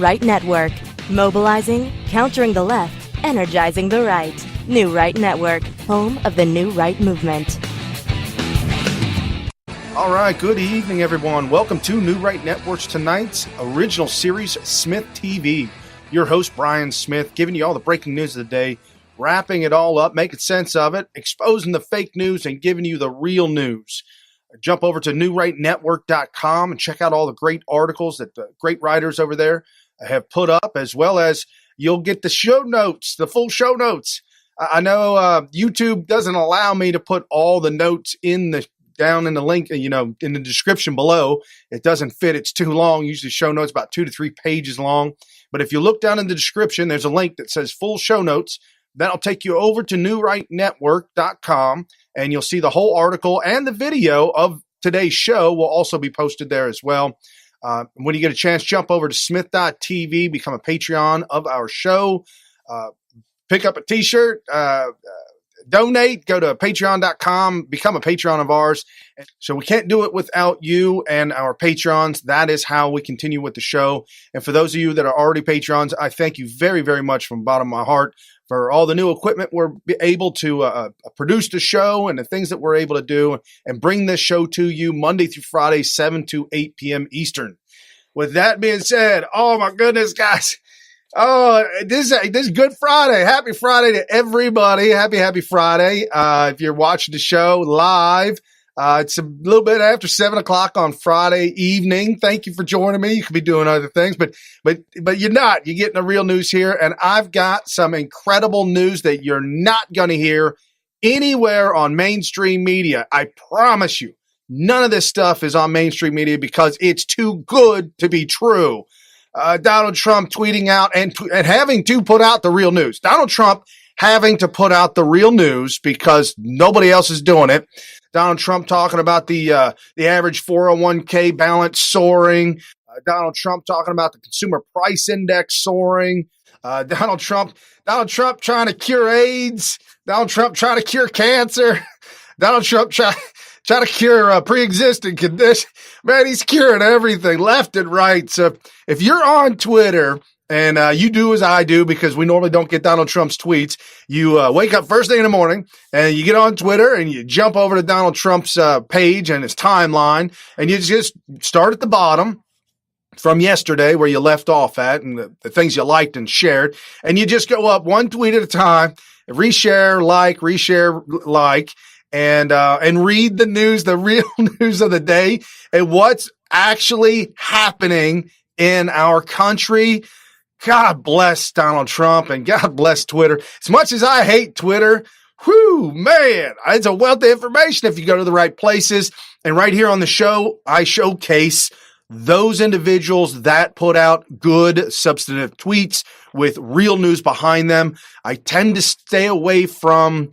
Right Network. Mobilizing, countering the left, energizing the right. New Right Network, home of the New Right movement. All right, good evening, everyone. Welcome to New Right Network's tonight's original series, Smith TV. Your host, Brian Smith, giving you all the breaking news of the day, wrapping it all up, making sense of it, exposing the fake news, and giving you the real news. Jump over to newrightnetwork.com and check out all the great articles that the great writers over there have put up, as well as you'll get the show notes, the full show notes. I know YouTube doesn't allow me to put all the notes down in the link, in the description below. It doesn't fit. It's too long. Usually show notes about 2 to 3 pages long. But if you look down in the description, there's a link that says full show notes. That'll take you over to newrightnetwork.com, and you'll see the whole article, and the video of today's show will also be posted there as well. When you get a chance, jump over to SmythTV, become a Patreon of our show, pick up a t-shirt, donate, go to patreon.com, become a patron of ours. So we can't do it without you and our patrons. That is how we continue with the show. And for those of you that are already patrons, I thank you very, very much from the bottom of my heart for all the new equipment we're able to produce the show and the things that we're able to do and bring this show to you Monday through Friday, 7 to 8 p.m. Eastern. With that being said, oh my goodness, guys. Oh, this is Good Friday. Happy Friday to everybody. Happy Friday. If you're watching the show live, it's a little bit after 7 o'clock on Friday evening. Thank you for joining me. You could be doing other things, but you're not. You're getting the real news here, and I've got some incredible news that you're not going to hear anywhere on mainstream media. I promise you, none of this stuff is on mainstream media because it's too good to be true. Donald Trump tweeting out and having to put out the real news. Donald Trump having to put out the real news because nobody else is doing it. Donald Trump talking about the average 401k balance soaring. Donald Trump talking about the consumer price index soaring. Donald Trump trying to cure AIDS. Donald Trump trying to cure cancer. Donald Trump trying to cure pre-existing condition. Man, he's curing everything left and right. So if you're on Twitter and you do as I do, because we normally don't get Donald Trump's tweets, you wake up first thing in the morning and you get on Twitter and you jump over to Donald Trump's page and his timeline, and you just start at the bottom from yesterday where you left off at and the things you liked and shared, and you just go up one tweet at a time, reshare, like, and read the news, the real news of the day, and what's actually happening in our country. God bless Donald Trump and God bless Twitter. As much as I hate Twitter, man, it's a wealth of information if you go to the right places. And right here on the show, I showcase those individuals that put out good, substantive tweets with real news behind them. I tend to stay away from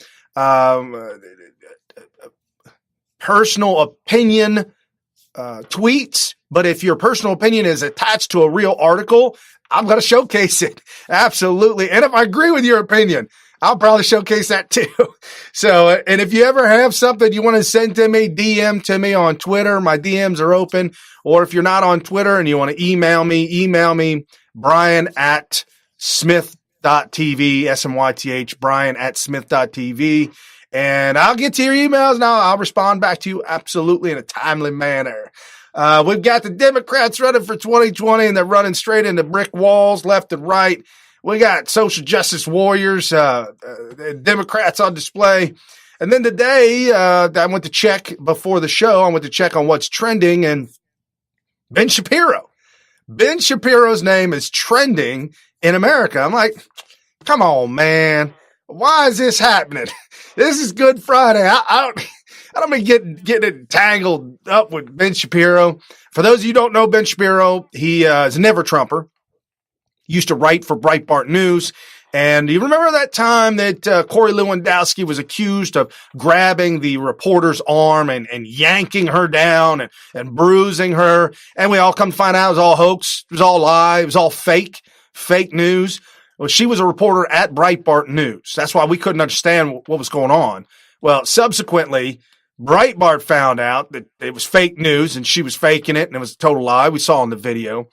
personal opinion tweets, but if your personal opinion is attached to a real article, I'm going to showcase it. Absolutely. And if I agree with your opinion, I'll probably showcase that too. So, and if you ever have something you want to send to me, DM to me on Twitter. My DMs are open. Or if you're not on Twitter and you want to email me, Brian at smyth.tv, SMYTH, Brian at smyth.tv. And I'll get to your emails and I'll respond back to you absolutely in a timely manner. We've got the Democrats running for 2020 and they're running straight into brick walls left and right. We got social justice warriors, Democrats on display. And then today, I went to check before the show. I went to check on what's trending, and Ben Shapiro's name is trending in America. I'm like, come on, man. Why is this happening? This is Good Friday. I don't mean getting tangled up with Ben Shapiro. For those of you who don't know Ben Shapiro, he is a never Trumper. Used to write for Breitbart News. And you remember that time that Corey Lewandowski was accused of grabbing the reporter's arm and yanking her down and bruising her. And we all come to find out it was all hoax. It was all lie. It was all fake news. Well, she was a reporter at Breitbart News. That's why we couldn't understand what was going on. Well, subsequently, Breitbart found out that it was fake news and she was faking it and it was a total lie. We saw in the video.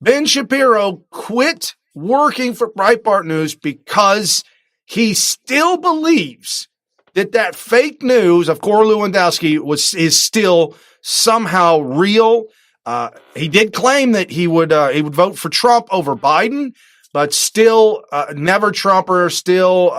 Ben Shapiro quit working for Breitbart News because he still believes that fake news of Cora Lewandowski is still somehow real. He did claim that he would vote for Trump over Biden, but still never Trumper. Still,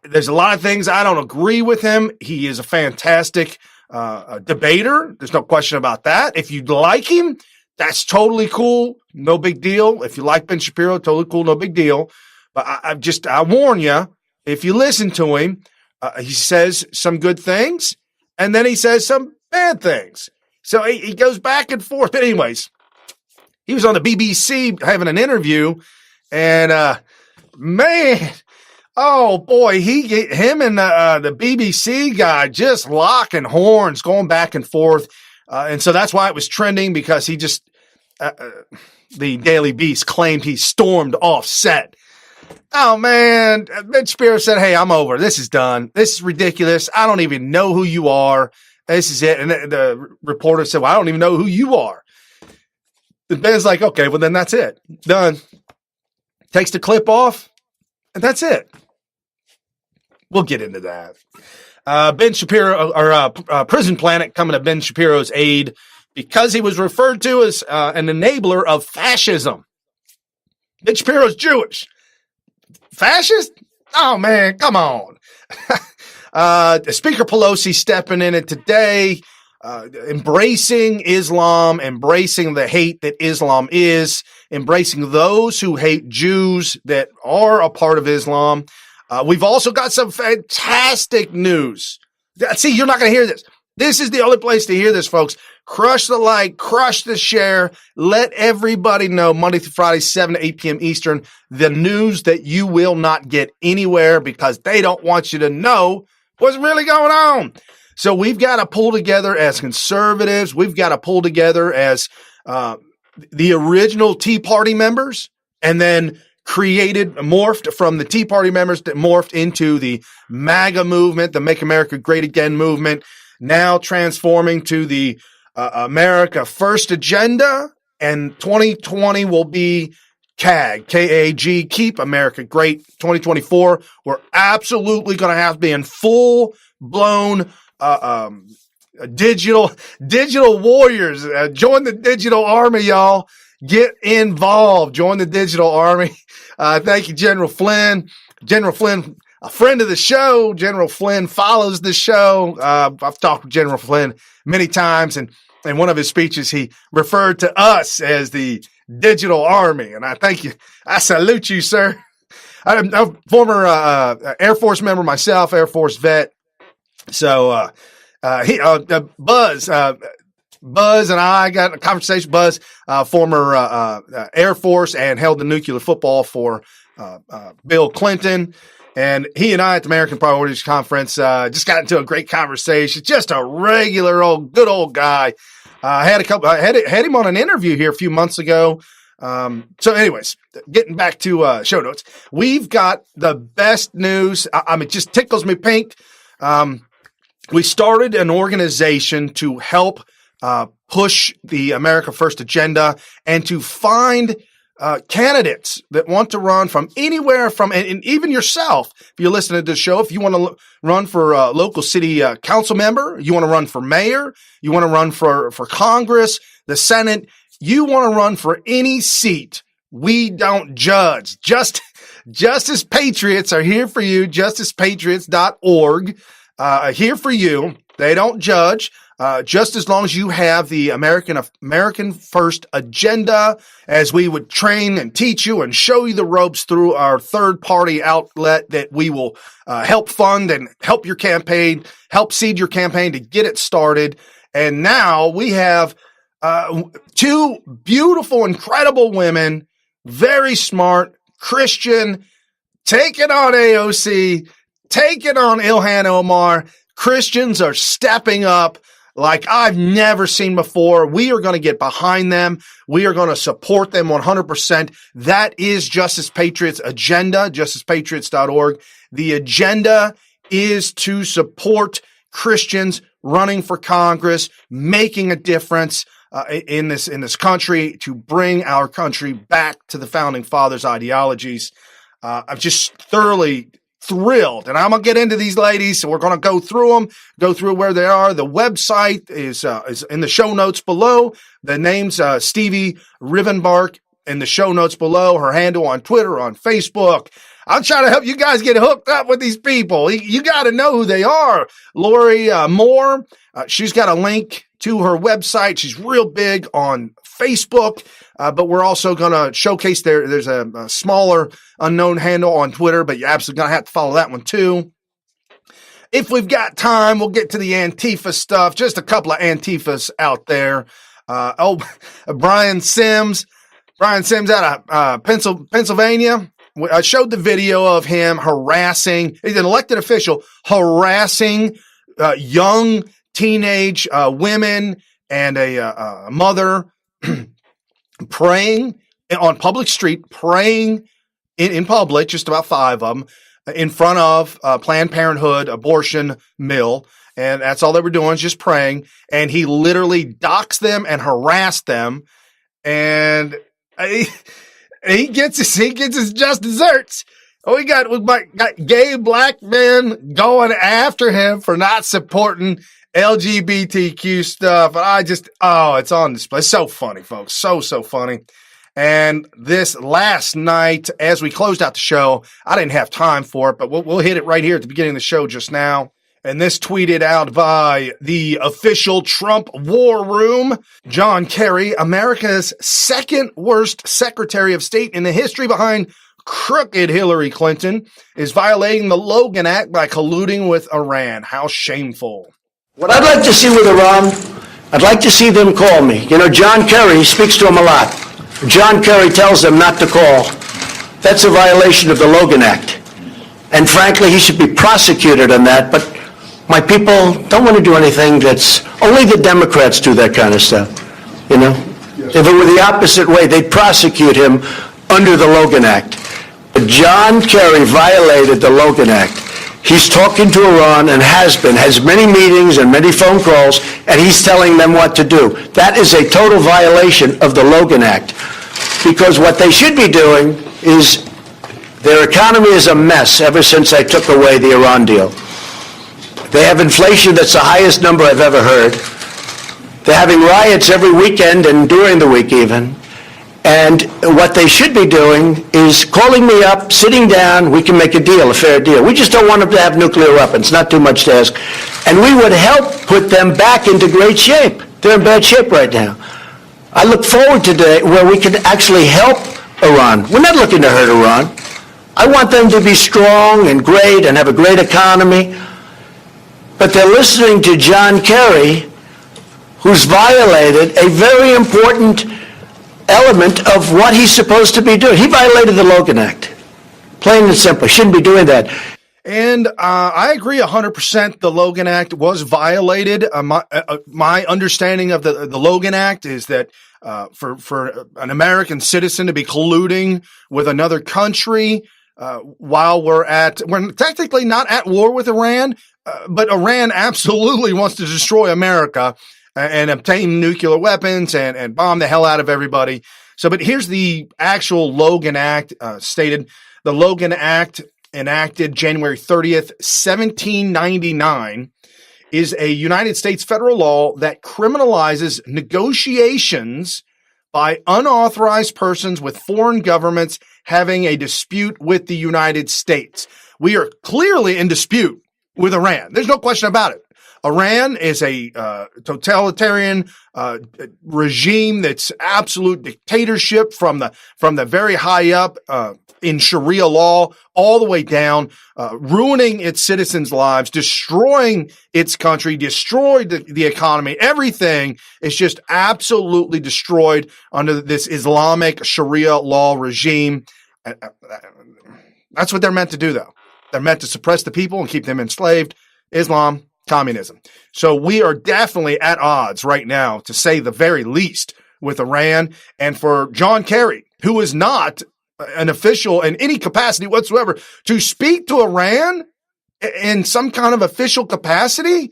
there's a lot of things I don't agree with him. He is a fantastic debater. There's no question about that. If you like him, that's totally cool. No big deal. If you like Ben Shapiro, totally cool. No big deal. But I warn you, if you listen to him, he says some good things and then he says some bad things. So he goes back and forth. But anyways, he was on the BBC having an interview and, man, oh boy, him and the BBC guy just locking horns, going back and forth. And so that's why it was trending, because he just, the Daily Beast claimed he stormed off set. Oh man, Ben Shapiro said, "Hey, I'm over. This is done. This is ridiculous. I don't even know who you are. This is it." And the reporter said, "Well, I don't even know who you are." And Ben's like, "Okay, well then that's it. Done." Takes the clip off, and that's it. We'll get into that. Ben Shapiro, or Prison Planet, coming to Ben Shapiro's aid because he was referred to as an enabler of fascism. Ben Shapiro's Jewish. Fascist? Oh man, come on. Speaker Pelosi stepping in it today, embracing Islam, embracing the hate that Islam is, embracing those who hate Jews that are a part of Islam. We've also got some fantastic news. See, you're not going to hear this. This is the only place to hear this, folks. Crush the like, crush the share. Let everybody know Monday through Friday, 7 to 8 p.m. Eastern, the news that you will not get anywhere because they don't want you to know what's really going on. So we've got to pull together as conservatives. We've got to pull together as the original Tea Party members, and then morphed from the Tea Party members that morphed into the MAGA movement, the Make America Great Again movement, now transforming to the America First agenda, and 2020 will be CAG, K-A-G, Keep America Great. 2024, we're absolutely going to have to be in full-blown digital warriors. Join the digital army, y'all. Get involved. Join the digital army. Thank you, General Flynn. General Flynn, a friend of the show. General Flynn follows the show. I've talked with General Flynn many times, and in one of his speeches, he referred to us as the digital army. And I thank you. I salute you, sir. I'm a former Air Force member myself, Air Force vet. So Buzz and I got a conversation. Buzz, former Air Force, and held the nuclear football for Bill Clinton. And he and I at the American Priorities Conference just got into a great conversation. Just a regular good old guy. Had him on an interview here a few months ago. So anyways, getting back to show notes, we've got the best news. It just tickles me pink. We started an organization to help push the America First agenda and to find candidates that want to run from anywhere and even yourself, if you're listening to the show, if you want to run for a local city council member, you want to run for mayor, you want to run for Congress, the Senate, you want to run for any seat. We don't judge. Justice Patriots are here for you. JusticePatriots.org, here for you. They don't judge. Just as long as you have the American First agenda, as we would train and teach you and show you the ropes through our third-party outlet that we will help fund and help your campaign, help seed your campaign to get it started. And now we have two beautiful, incredible women, very smart, Christian, taking on AOC, taking on Ilhan Omar. Christians are stepping up like I've never seen before. We are going to get behind them. We are going to support them 100%. That is Justice Patriots' agenda, justicepatriots.org. The agenda is to support Christians running for Congress, making a difference. in this country to bring our country back to the founding fathers' ideologies. I'm just thoroughly thrilled, and I'm gonna get into these ladies. So we're gonna go through them, go through where they are. The website is in the show notes below. The name's Stevie Rivenbark in the show notes below. Her handle on Twitter, on Facebook. I'm trying to help you guys get hooked up with these people. You got to know who they are. Lori Moore, she's got a link to her website. She's real big on Facebook, but we're also going to showcase there's a smaller unknown handle on Twitter, but you're absolutely going to have to follow that one too. If we've got time, we'll get to the Antifa stuff. Just a couple of Antifas out there. Brian Sims out of Pennsylvania. I showed the video of him harassing, he's an elected official, harassing young teenage women and a mother praying on public street, praying in public, just about 5 of them, in front of Planned Parenthood abortion mill. And that's all they were doing, is just praying. And he literally doxed them and harassed them. And he gets his just desserts. We got gay black men going after him for not supporting LGBTQ stuff. And it's on display. It's so funny, folks. So funny. And this last night, as we closed out the show, I didn't have time for it, but we'll hit it right here at the beginning of the show just now. And this tweeted out by the official Trump War Room. John Kerry, America's second worst Secretary of State in the history behind crooked Hillary Clinton, is violating the Logan Act by colluding with Iran. How shameful. What I'd like to see with Iran, I'd like to see them call me. You know, John Kerry speaks to them a lot. John Kerry tells them not to call. That's a violation of the Logan Act. And frankly, he should be prosecuted on that, but my people don't want to do anything that's, only the Democrats do that kind of stuff, you know? Yes. If it were the opposite way, they'd prosecute him under the Logan Act. But John Kerry violated the Logan Act. He's talking to Iran and has many meetings and many phone calls, and he's telling them what to do. That is a total violation of the Logan Act, because what they should be doing is, their economy is a mess ever since I took away the Iran deal. They have inflation that's the highest number I've ever heard. They're having riots every weekend and during the week even. And what they should be doing is calling me up, sitting down, we can make a deal, a fair deal. We just don't want them to have nuclear weapons, not too much to ask. And we would help put them back into great shape. They're in bad shape right now. I look forward to the day where we can actually help Iran. We're not looking to hurt Iran. I want them to be strong and great and have a great economy. But they're listening to John Kerry, who's violated a very important element of what he's supposed to be doing. He violated the Logan Act. Plain and simple. Shouldn't be doing that. And I agree 100% the Logan Act was violated. My understanding of the Logan Act is that for an American citizen to be colluding with another country while we're technically not at war with Iran, but Iran absolutely wants to destroy America and obtain nuclear weapons and bomb the hell out of everybody. But here's the actual Logan Act stated. The Logan Act, enacted January 30th, 1799, is a United States federal law that criminalizes negotiations by unauthorized persons with foreign governments having a dispute with the United States. We are clearly in dispute with Iran. There's no question about it. Iran is a totalitarian regime that's absolute dictatorship from the very high up in Sharia law all the way down, ruining its citizens' lives, destroying its country, destroyed the economy. Everything is just absolutely destroyed under this Islamic Sharia law regime. That's what they're meant to do, though. They're meant to suppress the people and keep them enslaved. Islam, communism. So we are definitely at odds right now, to say the very least, with Iran. And for John Kerry, who is not an official in any capacity whatsoever, to speak to Iran in some kind of official capacity,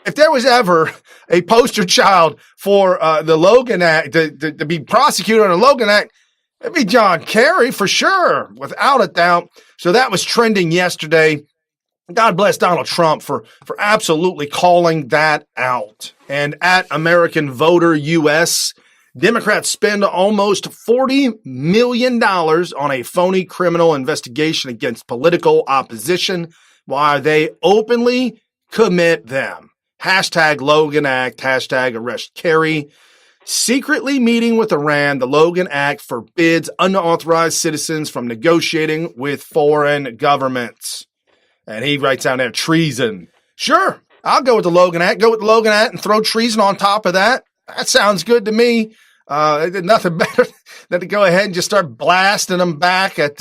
if there was ever a poster child for the Logan Act to be prosecuted on the Logan Act, it'd be John Kerry for sure, without a doubt. So that was trending yesterday. God bless Donald Trump for absolutely calling that out. And at American Voter US, Democrats spend almost $40 million on a phony criminal investigation against political opposition while they openly commit them. Hashtag Logan Act, hashtag arrest Kerry. Secretly meeting with Iran, the Logan Act forbids unauthorized citizens from negotiating with foreign governments. And he writes down there, treason. Sure, I'll go with the Logan Act. Go with the Logan Act and throw treason on top of that. That sounds good to me. They did nothing better than to go ahead and just start blasting them back at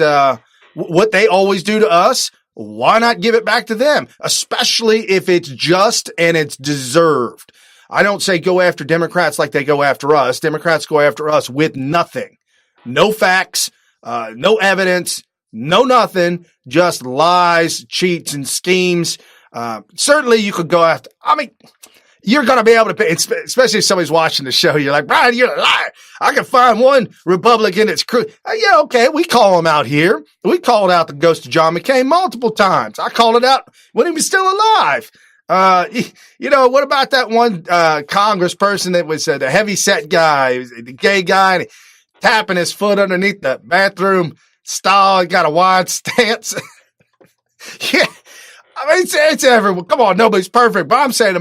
what they always do to us. Why not give it back to them, especially if it's just and it's deserved? I don't say go after Democrats like they go after us. Democrats go after us with nothing. No facts, no evidence, no nothing, just lies, cheats, and schemes. Certainly you could go after, you're going to be able to pay, especially if somebody's watching the show. You're like, Brian, you're a liar. I can find one Republican that's yeah, okay, we call him out here. We called out the ghost of John McCain multiple times. I called it out when he was still alive. What about that one congressperson that was the heavy-set guy, the gay guy, and tapping his foot underneath the bathroom stall? He got a wide stance. Yeah, it's everyone. Come on, nobody's perfect, but I'm saying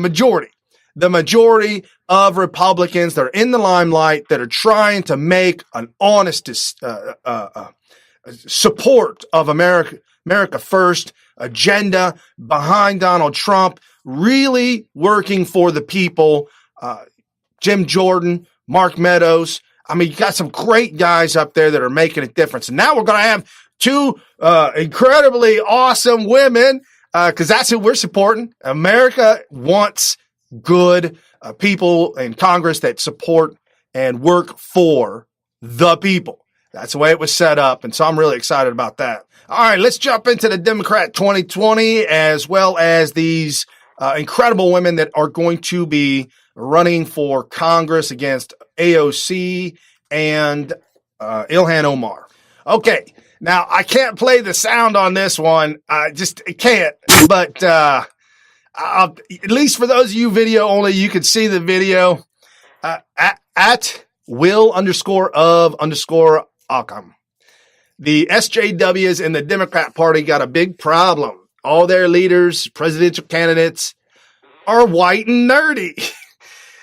the majority of Republicans that are in the limelight that are trying to make an honest support of America First agenda behind Donald Trump, really working for the people. Jim Jordan, Mark Meadows. You got some great guys up there that are making a difference. And now we're going to have two incredibly awesome women, because that's who we're supporting. America wants good people in Congress that support and work for the people. That's the way it was set up. And so I'm really excited about that. All right, let's jump into the Democrat 2020, as well as these incredible women that are going to be running for Congress against AOC and Ilhan Omar. Okay, now I can't play the sound on this one. I can't. But at least for those of you video only, you can see the video at Will_of_Occam. The SJWs in the Democrat Party got a big problem. All their leaders, presidential candidates, are white and nerdy.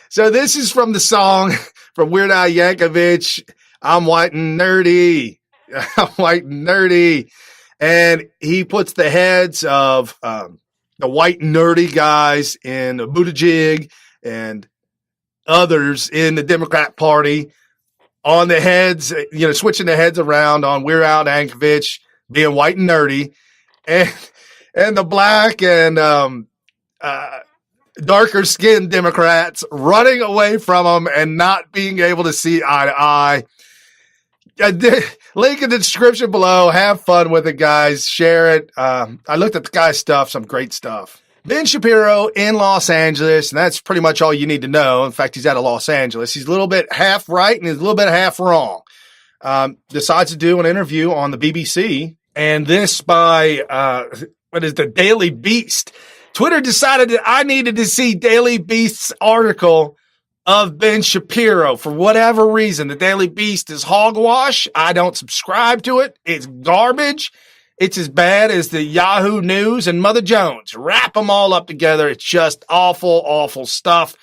So this is from the song from Weird Al Yankovic, I'm white and nerdy. I'm white and nerdy. And he puts the heads of the white nerdy guys in Buttigieg and others in the Democrat Party on the heads, switching the heads around on Weird Al Yankovic being white and nerdy, and the black and darker skinned Democrats running away from them and not being able to see eye to eye. Link in the description below. Have fun with it, guys. Share it. I looked at the guy's stuff, some great stuff. Ben Shapiro in Los Angeles, and that's pretty much all you need to know. In fact, he's out of Los Angeles. He's a little bit half right and he's a little bit half wrong. Decides to do an interview on the BBC, and this by, the Daily Beast. Twitter decided that I needed to see Daily Beast's article of Ben Shapiro for whatever reason. The Daily Beast is hogwash. I don't subscribe to it. It's garbage. It's as bad as the Yahoo News and Mother Jones. Wrap them all up together. It's just awful, awful stuff.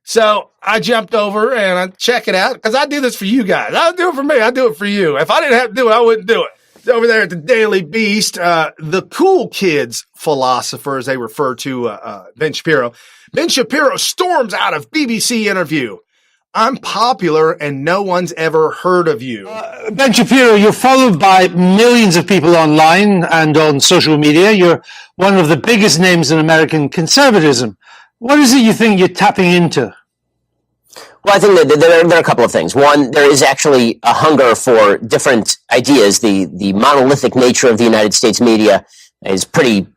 So I jumped over and I check it out because I do this for you guys. I don't do it for me. I do it for you. If I didn't have to do it, I wouldn't do it. It's over there at the Daily Beast, the cool kids philosopher, as they refer to Ben Shapiro. Ben Shapiro storms out of BBC interview. I'm popular and no one's ever heard of you. Ben Shapiro, you're followed by millions of people online and on social media. You're one of the biggest names in American conservatism. What is it you think you're tapping into? Well, I think that there are a couple of things. One, there is actually a hunger for different ideas. The monolithic nature of the United States media is pretty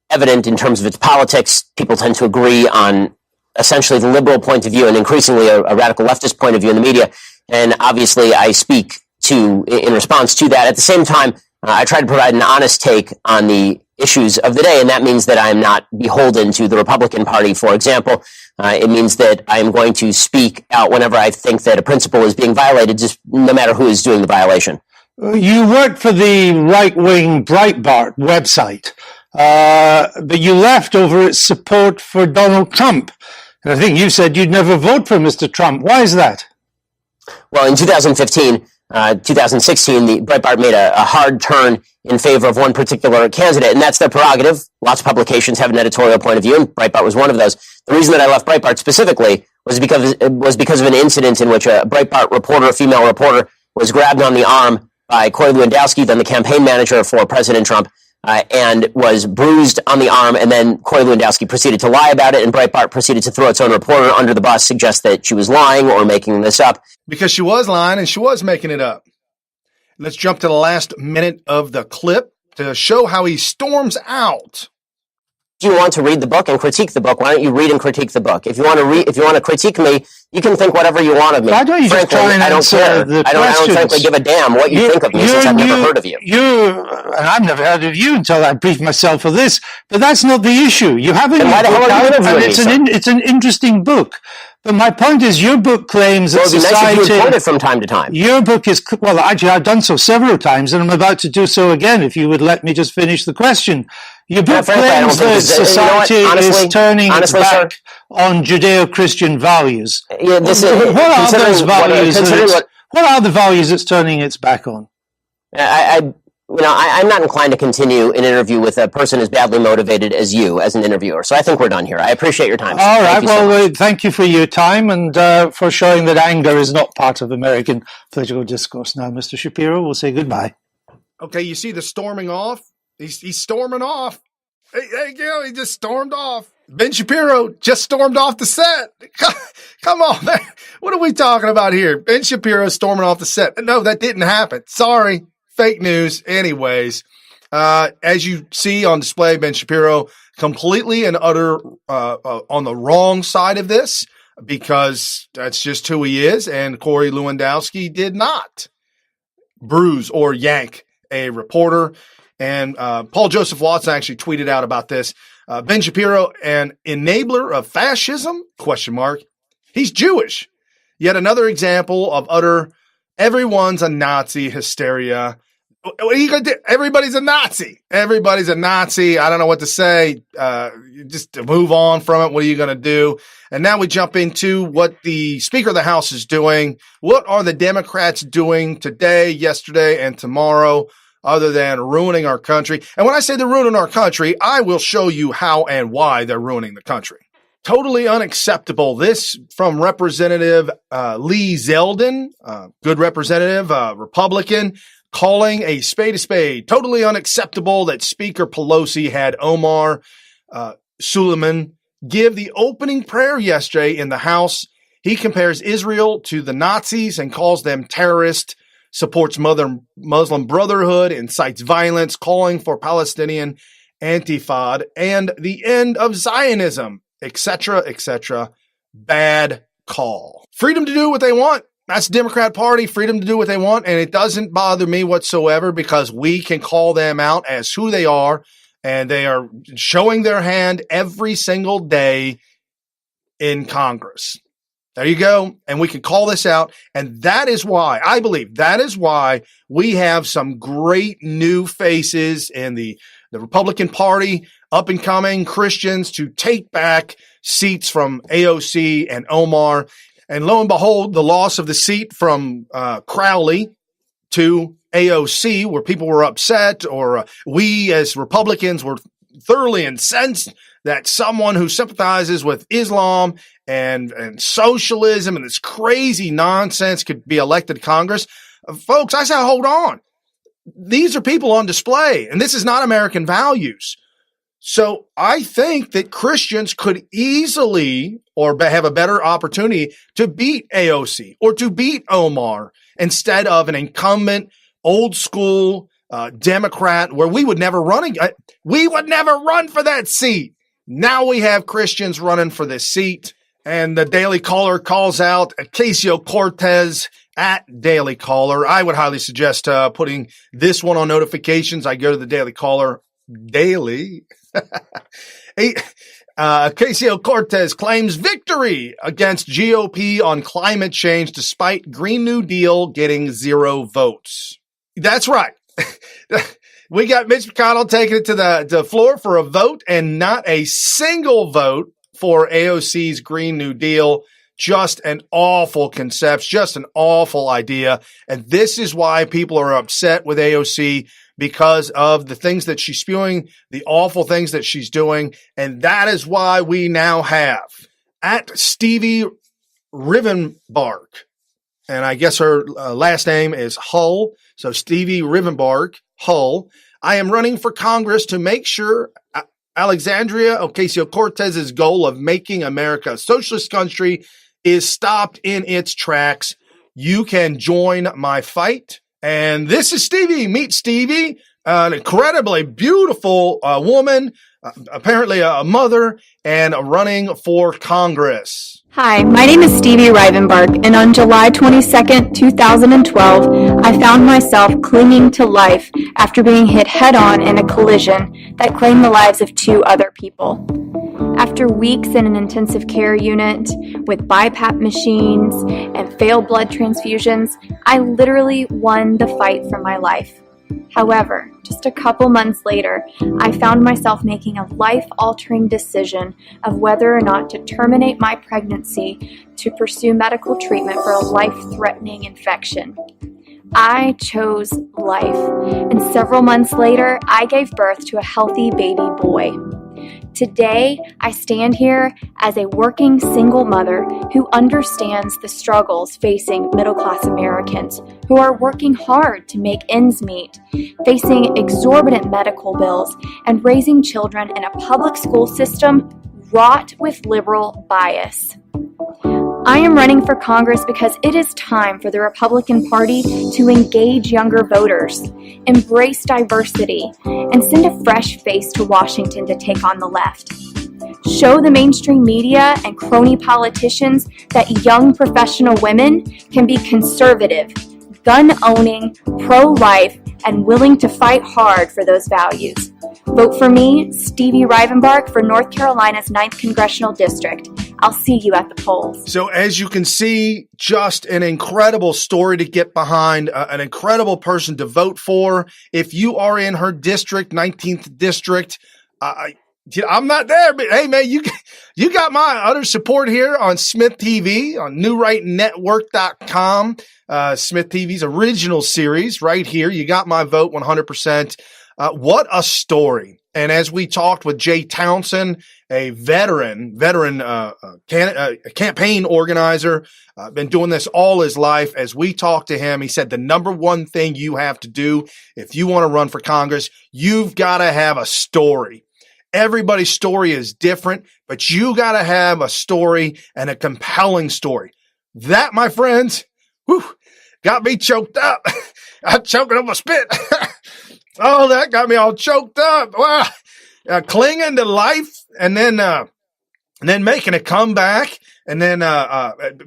evident in terms of its politics. People tend to agree on essentially the liberal point of view and increasingly a radical leftist point of view in the media. And obviously I speak in response to that. At the same time, I try to provide an honest take on the issues of the day, and that means that I'm not beholden to the Republican Party, for example. It means that I'm going to speak out whenever I think that a principle is being violated, just no matter who is doing the violation. You work for the right-wing Breitbart website, but you left over its support for Donald Trump. And I think you said you'd never vote for Mr. Trump. Why is that? Well, in 2015, 2016, the Breitbart made a hard turn in favor of one particular candidate, and that's their prerogative. Lots of publications have an editorial point of view, and Breitbart was one of those. The reason that I left Breitbart specifically was because of an incident in which a Breitbart reporter, a female reporter, was grabbed on the arm by Corey Lewandowski, then the campaign manager for President Trump, and was bruised on the arm, and then Corey Lewandowski proceeded to lie about it, and Breitbart proceeded to throw its own reporter under the bus, suggest that she was lying or making this up. Because she was lying and she was making it up. Let's jump to the last minute of the clip to show how he storms out. If you want to read the book and critique the book, why don't you read and critique the book? If you want to critique me, you can think whatever you want of me. Why don't you frankly, just try and I don't answer care. the I don't frankly give a damn what you think of me since I've never heard of you. And I've never heard of you until I briefed myself for this. But that's not the issue. You haven't. And why the hell are you interviewing me? It's an interesting book. But my point is, your book claims that society. Well, it'd be nice if you quote it from time to time. Your book is, well, actually, I've done so several times, and I'm about to do so again. If you would let me just finish the question. Your book claims that society is turning its back on Judeo-Christian values. Yeah, what are those values? What are the values it's turning its back on? I'm not inclined to continue an interview with a person as badly motivated as you as an interviewer. So I think we're done here. I appreciate your time. All right. Well, thank you for your time and for showing that anger is not part of American political discourse. Now, Mr. Shapiro, we'll say goodbye. Okay, you see the storming off? He's storming off. He just stormed off. Ben Shapiro just stormed off the set. Come on, man. What are we talking about here? Ben Shapiro storming off the set. No, that didn't happen. Sorry. Fake news. Anyways, as you see on display, Ben Shapiro completely and utter on the wrong side of this because that's just who he is. And Corey Lewandowski did not bruise or yank a reporter. And Paul Joseph Watson actually tweeted out about this. Ben Shapiro, an enabler of fascism? ? He's Jewish. Yet another example of utter everyone's a Nazi hysteria. What are you going to do? Everybody's a Nazi. Everybody's a Nazi. I don't know what to say. Just move on from it. What are you going to do? And now we jump into what the Speaker of the House is doing. What are the Democrats doing today, yesterday, and tomorrow other than ruining our country? And when I say they're ruining our country, I will show you how and why they're ruining the country. Totally unacceptable. This from Representative Lee Zeldin, good representative, Republican, calling a spade. Totally unacceptable that Speaker Pelosi had Omar Suleiman give the opening prayer yesterday in the House. He compares Israel to the Nazis and calls them terrorists, supports Muslim Brotherhood, incites violence, calling for Palestinian Intifada and the end of Zionism, etc., etc. Bad call. Freedom to do what they want. That's the Democrat Party, freedom to do what they want, and it doesn't bother me whatsoever because we can call them out as who they are, and they are showing their hand every single day in Congress. There you go, and we can call this out, and that is why, I believe, that is why we have some great new faces in the Republican Party, up-and-coming Christians to take back seats from AOC and Omar. And lo and behold, the loss of the seat from Crowley to AOC, where people were upset, or we as Republicans were thoroughly incensed that someone who sympathizes with Islam and socialism and this crazy nonsense could be elected to Congress. Folks, I say, hold on. These are people on display, and this is not American values. So I think that Christians could easily or have a better opportunity to beat AOC or to beat Omar instead of an incumbent, old school, Democrat, where we would never run for that seat. Now we have Christians running for this seat, and the Daily Caller calls out Ocasio-Cortez at Daily Caller. I would highly suggest putting this one on notifications. I go to the Daily Caller daily. Ocasio-Cortez claims victory against GOP on climate change despite Green New Deal getting 0 votes. That's right. We got Mitch McConnell taking it to the floor for a vote and not a single vote for AOC's Green New Deal. Just an awful concept, just an awful idea. And this is why people are upset with AOC, because of the things that she's spewing, the awful things that she's doing. And that is why we now have at Stevie Rivenbark, and I guess her last name is Hull. So Stevie Rivenbark, Hull. I am running for Congress to make sure Alexandria Ocasio-Cortez's goal of making America a socialist country is stopped in its tracks. You can join my fight. And this is Stevie. Meet Stevie, an incredibly beautiful woman, apparently a mother, and running for Congress. Hi, my name is Stevie Rivenbark, and on July 22nd, 2012, I found myself clinging to life after being hit head-on in a collision that claimed the lives of 2 other people. After weeks in an intensive care unit with BiPAP machines and failed blood transfusions, I literally won the fight for my life. However, just a couple months later, I found myself making a life-altering decision of whether or not to terminate my pregnancy to pursue medical treatment for a life-threatening infection. I chose life, and several months later, I gave birth to a healthy baby boy. Today, I stand here as a working single mother who understands the struggles facing middle-class Americans who are working hard to make ends meet, facing exorbitant medical bills, and raising children in a public school system wrought with liberal bias. I am running for Congress because it is time for the Republican Party to engage younger voters, embrace diversity, and send a fresh face to Washington to take on the left. Show the mainstream media and crony politicians that young professional women can be conservative, gun-owning, pro-life, and willing to fight hard for those values. Vote for me, Stevie Rivenbark, for North Carolina's 9th Congressional District. I'll see you at the polls. So as you can see, just an incredible story to get behind, an incredible person to vote for. If you are in her district, 19th district, I'm not there, but hey, man, you got my utter support here on SmythTV, on NewRightNetwork.com, SmythTV's original series right here. You got my vote 100%. What a story. And as we talked with Jay Townsend, a veteran campaign organizer, been doing this all his life. As we talked to him, he said the number one thing you have to do if you want to run for Congress, you've got to have a story. Everybody's story is different, but you got to have a story and a compelling story. That, my friends, got me choked up. I'm choking on my spit. Oh, that got me all choked up. Wow. Clinging to life and then making a comeback and then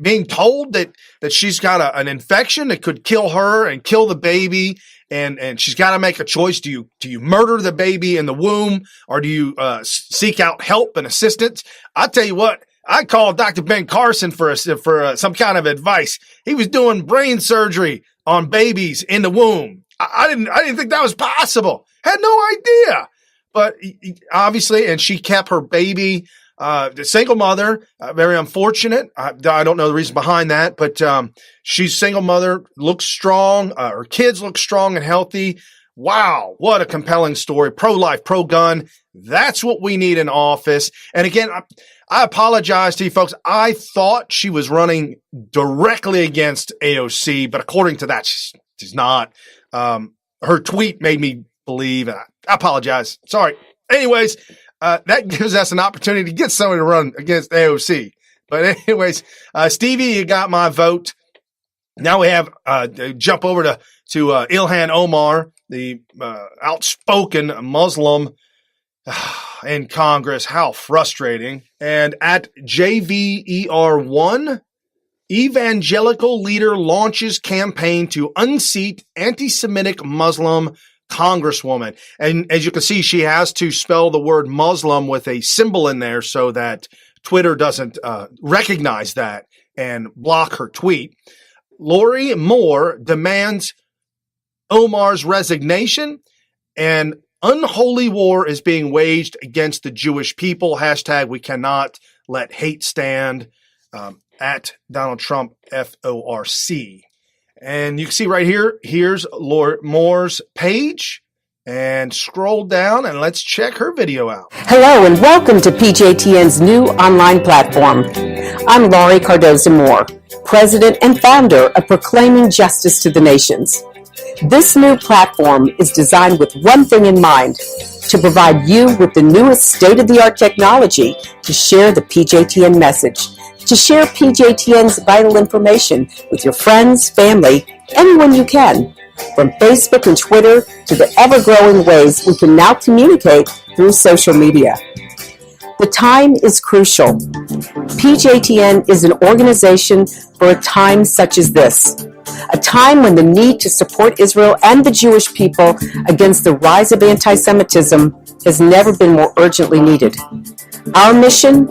being told that she's got an infection that could kill her and kill the baby. And she's got to make a choice. Do you murder the baby in the womb, or do you seek out help and assistance? I tell you what, I called Dr. Ben Carson for some kind of advice. He was doing brain surgery on babies in the womb. I didn't think that was possible. Had no idea. But obviously, and she kept her baby. The single mother, very unfortunate. I don't know the reason behind that, but she's a single mother, looks strong. Her kids look strong and healthy. Wow, what a compelling story. Pro-life, pro-gun. That's what we need in office. And again, I apologize to you folks. I thought she was running directly against AOC, but according to that, she's not. Her tweet made me believe. I apologize. Sorry. Anyways, that gives us an opportunity to get somebody to run against AOC. But anyways, Stevie, you got my vote. Now we have jump over to Ilhan Omar, the outspoken Muslim in Congress. How frustrating. And at JVER1, evangelical leader launches campaign to unseat anti-Semitic Muslim congresswoman. And as you can see, she has to spell the word Muslim with a symbol in there so that Twitter doesn't recognize that and block her tweet. Lori Moore demands Omar's resignation, and unholy war is being waged against the Jewish people. Hashtag we cannot let hate stand. At Donald Trump, FORC. And you can see right here, here's Lori Moore's page. And scroll down and let's check her video out. Hello and welcome to PJTN's new online platform. I'm Laurie Cardoza Moore, President and founder of Proclaiming Justice to the Nations. This new platform is designed with one thing in mind, to provide you with the newest state-of-the-art technology to share the PJTN message, to share PJTN's vital information with your friends, family, anyone you can. From Facebook and Twitter to the ever-growing ways we can now communicate through social media. The time is crucial. PJTN is an organization for a time such as this, a time when the need to support Israel and the Jewish people against the rise of anti-Semitism has never been more urgently needed. Our mission,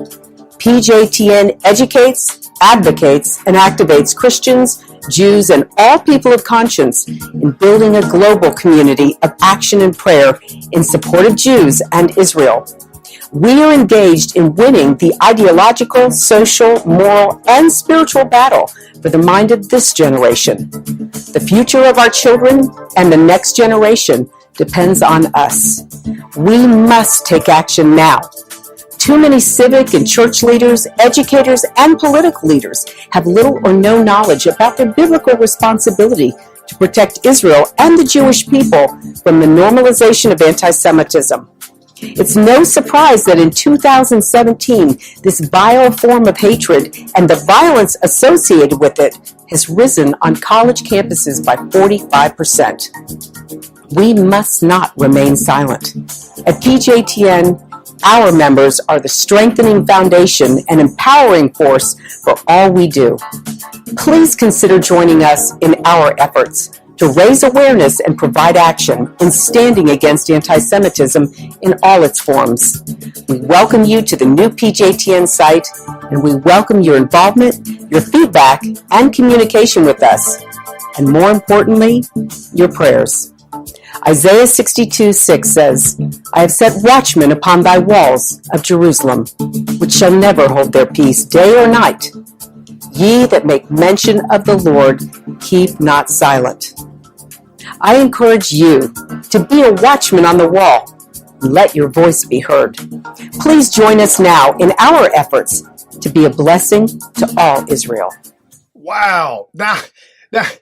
PJTN educates, advocates, and activates Christians, Jews, and all people of conscience in building a global community of action and prayer in support of Jews and Israel. We are engaged in winning the ideological, social, moral, and spiritual battle for the mind of this generation. The future of our children and the next generation depends on us. We must take action now. Too many civic and church leaders, educators, and political leaders have little or no knowledge about their biblical responsibility to protect Israel and the Jewish people from the normalization of anti-Semitism. It's no surprise that in 2017, this vile form of hatred and the violence associated with it has risen on college campuses by 45%. We must not remain silent. At PJTN, our members are the strengthening foundation and empowering force for all we do. Please consider joining us in our efforts to raise awareness and provide action in standing against anti-Semitism in all its forms. We welcome you to the new PJTN site, and we welcome your involvement, your feedback, and communication with us, and more importantly, your prayers. Isaiah 62:6 says, I have set watchmen upon thy walls of Jerusalem, which shall never hold their peace day or night. Ye that make mention of the Lord, keep not silent. I encourage you to be a watchman on the wall. Let your voice be heard. Please join us now in our efforts to be a blessing to all Israel. Wow. Now,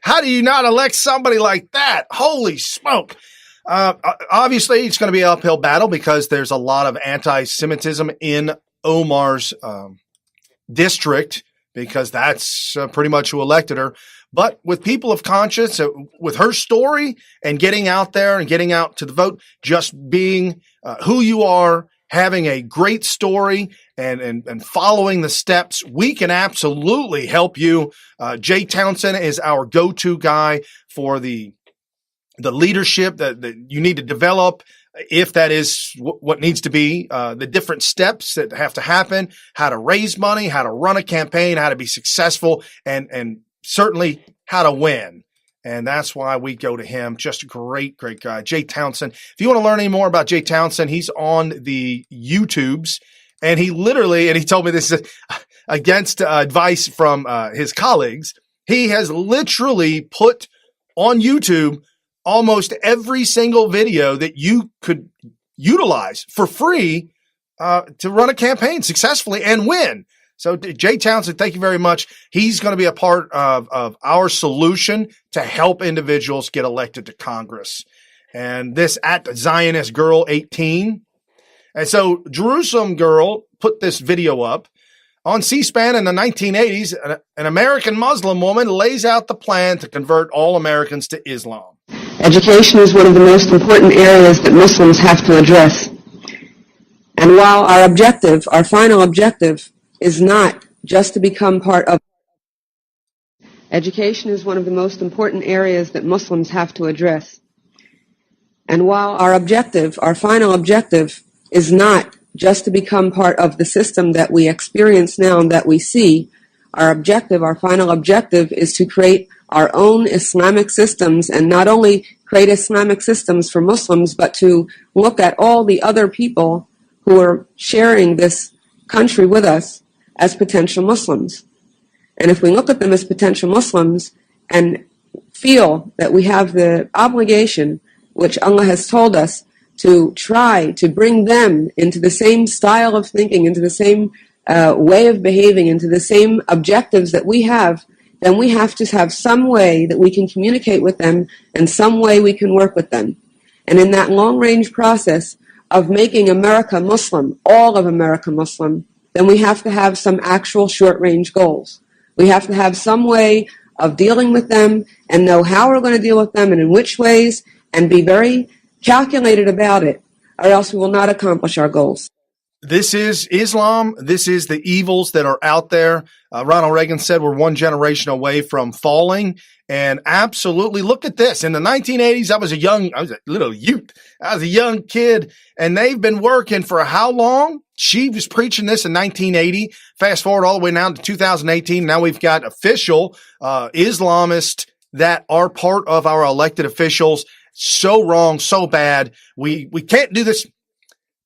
how do you not elect somebody like that? Holy smoke. Obviously, it's going to be an uphill battle because there's a lot of anti-Semitism in Omar's district, because that's pretty much who elected her. But with people of conscience, with her story and getting out there and getting out to the vote, just being who you are, having a great story and following the steps, we can absolutely help you. Jay Townsend is our go-to guy for the leadership that you need to develop, if that is what needs to be, the different steps that have to happen, how to raise money, how to run a campaign, how to be successful, and certainly how to win. And that's why we go to him. Just a great, great guy. Jay Townsend. If you want to learn any more about Jay Townsend, he's on the YouTubes. And he told me this against advice from his colleagues. He has literally put on YouTube almost every single video that you could utilize for free to run a campaign successfully and win. So Jay Townsend, thank you very much. He's going to be a part of our solution to help individuals get elected to Congress. And this at Zionist Girl 18. And so Jerusalem Girl put this video up. On C-SPAN in the 1980s, an American Muslim woman lays out the plan to convert all Americans to Islam. Education is one of the most important areas that Muslims have to address. And while our final objective, is not just to become part of education is one of the most important areas that Muslims have to address. And while our final objective, is not just to become part of the system that we experience now and that we see, our final objective is to create our own Islamic systems, and not only create Islamic systems for Muslims, but to look at all the other people who are sharing this country with us as potential Muslims. And if we look at them as potential Muslims and feel that we have the obligation, which Allah has told us, to try to bring them into the same style of thinking, into the same way of behaving, into the same objectives that we have, then we have to have some way that we can communicate with them and some way we can work with them. And in that long-range process of making America Muslim, all of America Muslim, then we have to have some actual short-range goals. We have to have some way of dealing with them and know how we're going to deal with them and in which ways, and be very calculated about it, or else we will not accomplish our goals. This is Islam. This is the evils that are out there. Ronald Reagan said we're one generation away from falling. And absolutely, look at this. In the 1980s, I was a little youth. I was a young kid, and they've been working for how long? She was preaching this in 1980. Fast forward all the way now to 2018. Now we've got official Islamists that are part of our elected officials. So wrong, so bad. We can't do this.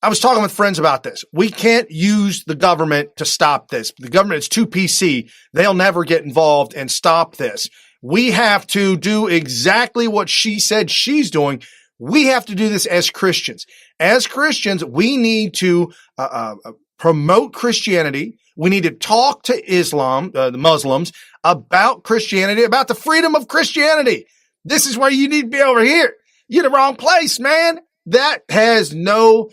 I was talking with friends about this. We can't use the government to stop this. The government is too PC. They'll never get involved and stop this. We have to do exactly what she said she's doing. We have to do this as Christians. As Christians, we need to promote Christianity. We need to talk to Islam, the Muslims, about Christianity, about the freedom of Christianity. This is where you need to be over here. You're in the wrong place, man. That has no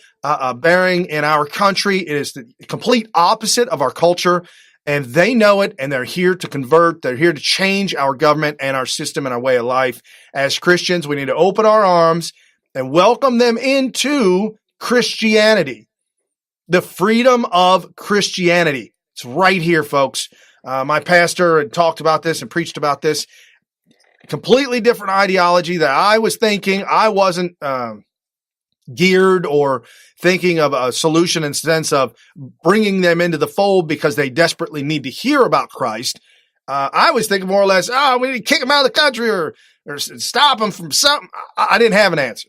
bearing in our country. It is the complete opposite of our culture, and they know it, and they're here to convert. They're here to change our government and our system and our way of life. As Christians, we need to open our arms and welcome them into Christianity, the freedom of Christianity. It's right here, folks. My pastor had talked about this and preached about this. Completely different ideology that I was thinking. I wasn't geared or thinking of a solution in the sense of bringing them into the fold because they desperately need to hear about Christ. I was thinking more or less, we need to kick them out of the country or stop them from something. I didn't have an answer.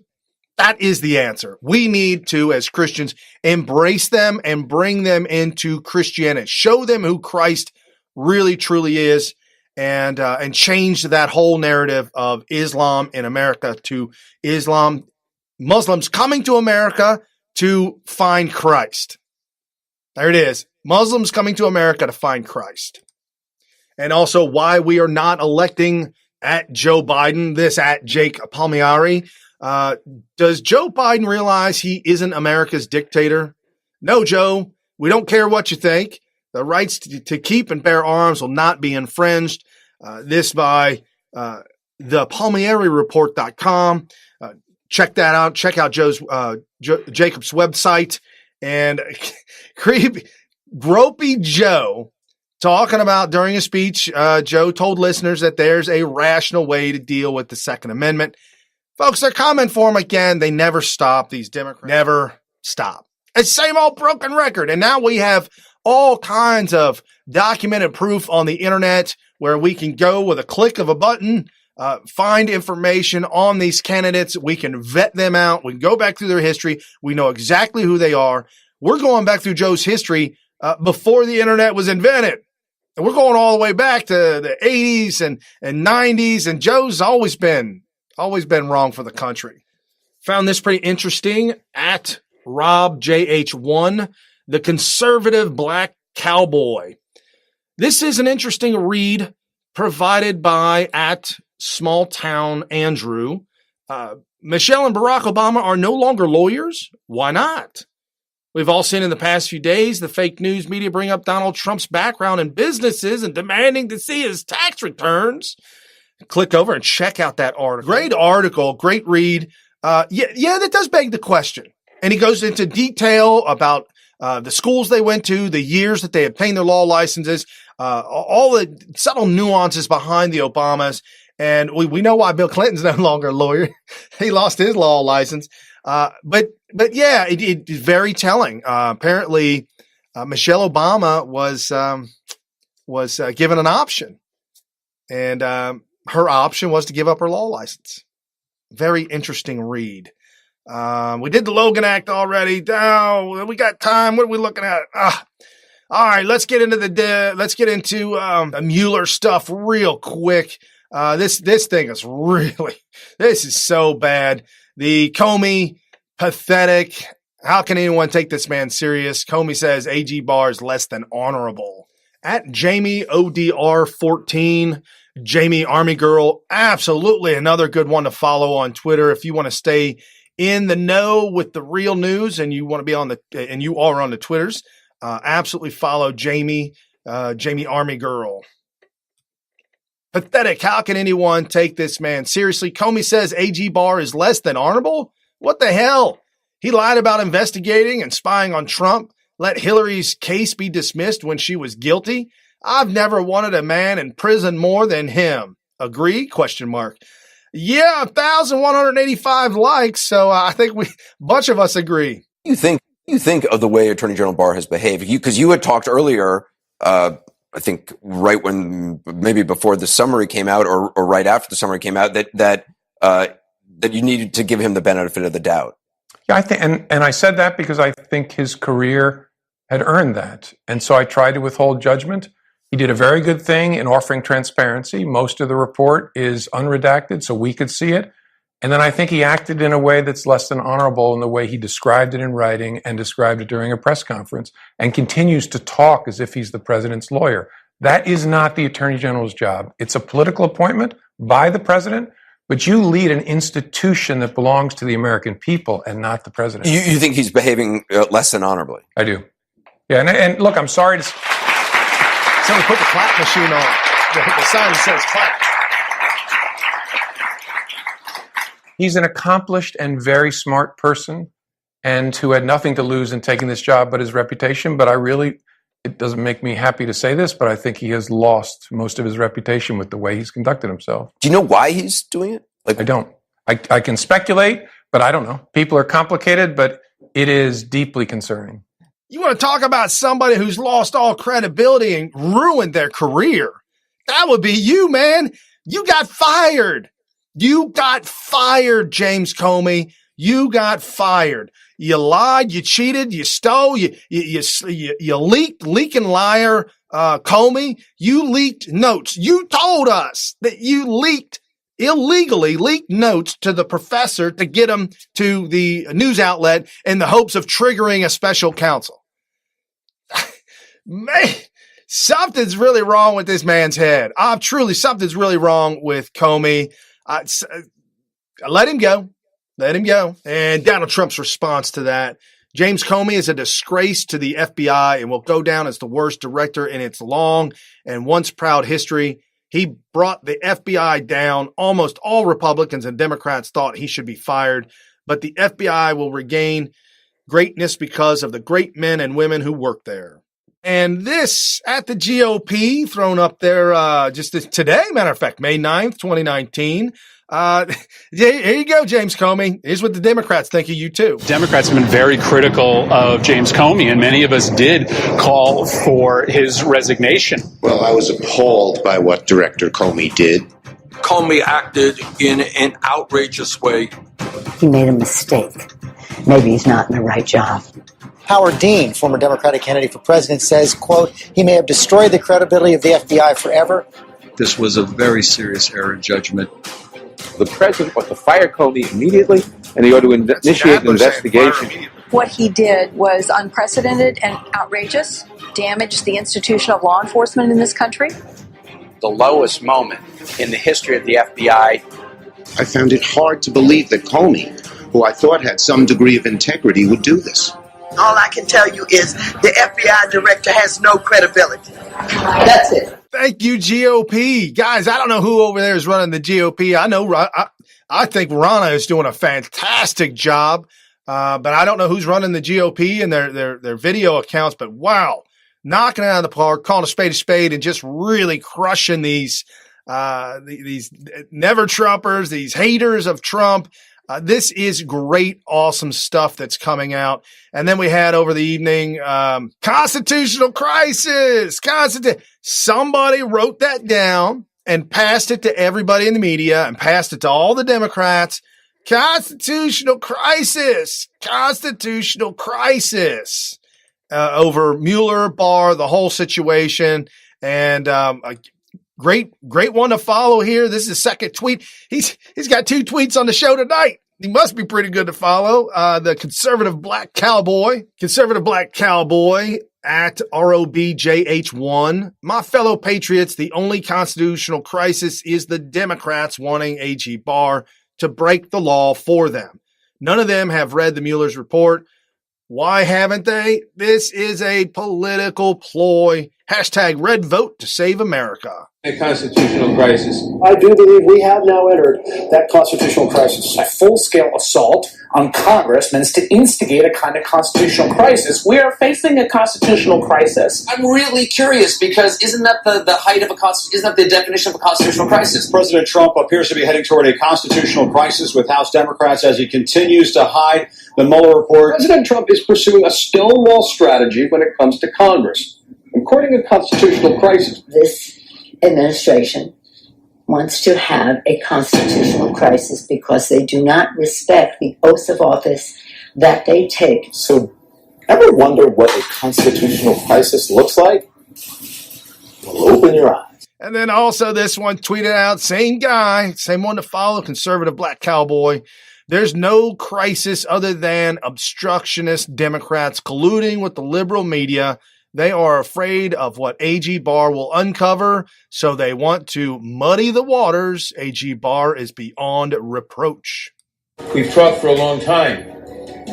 That is the answer. We need to, as Christians, embrace them and bring them into Christianity. Show them who Christ really, truly is, and change that whole narrative of Islam in America to Muslims coming to America to find Christ. There it is. Muslims coming to America to find Christ. And also why we are not electing at Joe Biden, this at Jake Palmieri. Does Joe Biden realize he isn't America's dictator? No, Joe, we don't care what you think. The rights to keep and bear arms will not be infringed. This by thepalmierireport.com. Check that out. Check out Jacob's website. And Gropey Joe talking about during a speech, Joe told listeners that there's a rational way to deal with the Second Amendment. Folks, they're coming for him again. They never stop. These Democrats never stop. It's the same old broken record. And now we have all kinds of documented proof on the internet where we can go with a click of a button, find information on these candidates. We can vet them out. We can go back through their history. We know exactly who they are. We're going back through Joe's history before the internet was invented. And we're going all the way back to the 80s and 90s. And Joe's always been wrong for the country. Found this pretty interesting at RobJH1, the conservative black cowboy. This is an interesting read provided by at Small Town Andrew. Michelle and Barack Obama are no longer lawyers. Why not? We've all seen in the past few days the fake news media bring up Donald Trump's background in businesses and demanding to see his tax returns. click over and check out that article. Great article, great read. That does beg the question. And he goes into detail about the schools they went to, the years that they obtained their law licenses, all the subtle nuances behind the Obamas. And we know why Bill Clinton's no longer a lawyer. He lost his law license. But yeah, it is very telling. Apparently, Michelle Obama was given an option, and her option was to give up her law license. Very interesting read. We did the Logan Act already. Oh, we got time. What are we looking at? All right, let's get into the Mueller stuff real quick. This thing is this is so bad. The Comey, pathetic. How can anyone take this man serious? Comey says AG Barr is less than honorable. At Jamie ODR 14, Jamie Army Girl, absolutely another good one to follow on Twitter if you want to stay in the know with the real news and you want to be and you are on the Twitters. Absolutely follow Jamie Army Girl. Pathetic. How can anyone take this man seriously? Comey says AG Barr is less than honorable? What the hell? He lied about investigating and spying on Trump, let Hillary's case be dismissed when she was guilty. I've never wanted a man in prison more than him. Agree? ? Yeah, 1,185 likes. So I think a bunch of us agree. You think of the way Attorney General Barr has behaved? Because you had talked earlier, I think right when maybe before the summary came out or right after the summary came out that you needed to give him the benefit of the doubt. Yeah, I think, and I said that because I think his career had earned that. And so I tried to withhold judgment. He did a very good thing in offering transparency. Most of the report is unredacted, so we could see it. And then I think he acted in a way that's less than honorable in the way he described it in writing and described it during a press conference and continues to talk as if he's the president's lawyer. That is not the Attorney General's job. It's a political appointment by the president, but you lead an institution that belongs to the American people and not the president. You think he's behaving less than honorably? I do. Yeah, and look, I'm sorry to... Somebody put the clap machine on. The sign says clap. He's an accomplished and very smart person and who had nothing to lose in taking this job but his reputation. But it doesn't make me happy to say this, but I think he has lost most of his reputation with the way he's conducted himself. Do you know why he's doing it? I don't. I can speculate, but I don't know. People are complicated, but it is deeply concerning. You want to talk about somebody who's lost all credibility and ruined their career? That would be you, man. You got fired. You got fired, James Comey. You got fired. You lied, you cheated, you stole, you leaking liar, Comey. You leaked notes. You told us that you illegally leaked notes to the professor to get him to the news outlet in the hopes of triggering a special counsel. Man, something's really wrong with this man's head. Something's really wrong with Comey. Let him go. Let him go. And Donald Trump's response to that. James Comey is a disgrace to the FBI and will go down as the worst director in its long and once proud history. He brought the FBI down. Almost all Republicans and Democrats thought he should be fired, but the FBI will regain greatness because of the great men and women who work there. And this at the GOP thrown up there just today, matter of fact, May 9th, 2019. Here you go, James Comey. Here's what the Democrats think of you, too. Democrats have been very critical of James Comey, and many of us did call for his resignation. Well, I was appalled by what Director Comey did. Comey acted in an outrageous way. He made a mistake. Maybe he's not in the right job. Howard Dean, former Democratic candidate for president, says, quote, he may have destroyed the credibility of the FBI forever. This was a very serious error in judgment. The president ought to fire Comey immediately, and he ought to initiate an investigation. What he did was unprecedented and outrageous, damaged the institution of law enforcement in this country. The lowest moment in the history of the FBI. I found it hard to believe that Comey, who I thought had some degree of integrity, would do this. All I can tell you is the FBI director has no credibility. That's it. Thank you, GOP. Guys, I don't know who over there is running the GOP. I think Rana is doing a fantastic job, but I don't know who's running the GOP and their video accounts. But wow, knocking it out of the park, calling a spade, and just really crushing these never Trumpers, these haters of Trump. This is great, awesome stuff that's coming out. And then we had over the evening, constitutional crisis. Somebody wrote that down and passed it to everybody in the media and passed it to all the Democrats. Constitutional crisis over Mueller, Barr, the whole situation. And, Great one to follow here. This is his second tweet. He's got 2 tweets on the show tonight. He must be pretty good to follow. The conservative black cowboy at ROBJH1. My fellow patriots, the only constitutional crisis is the Democrats wanting AG Barr to break the law for them. None of them have read the Mueller's report. Why haven't they? This is a political ploy. Hashtag red vote to save America. A constitutional crisis. I do believe we have now entered that constitutional crisis. A full-scale assault on Congress means to instigate a kind of constitutional crisis. We are facing a constitutional crisis. I'm really curious because isn't that the height of isn't that the definition of a constitutional crisis? President Trump appears to be heading toward a constitutional crisis with House Democrats as he continues to hide the Mueller report. President Trump is pursuing a stonewall strategy when it comes to Congress. I'm courting a constitutional crisis. This administration wants to have a constitutional crisis because they do not respect the oath of office that they take. So, ever wonder what a constitutional crisis looks like? Well, open your eyes. And then also this one tweeted out, same guy, same one to follow, conservative black cowboy. There's no crisis other than obstructionist Democrats colluding with the liberal media. They are afraid of what AG Barr will uncover, so they want to muddy the waters. AG Barr is beyond reproach. We've talked for a long time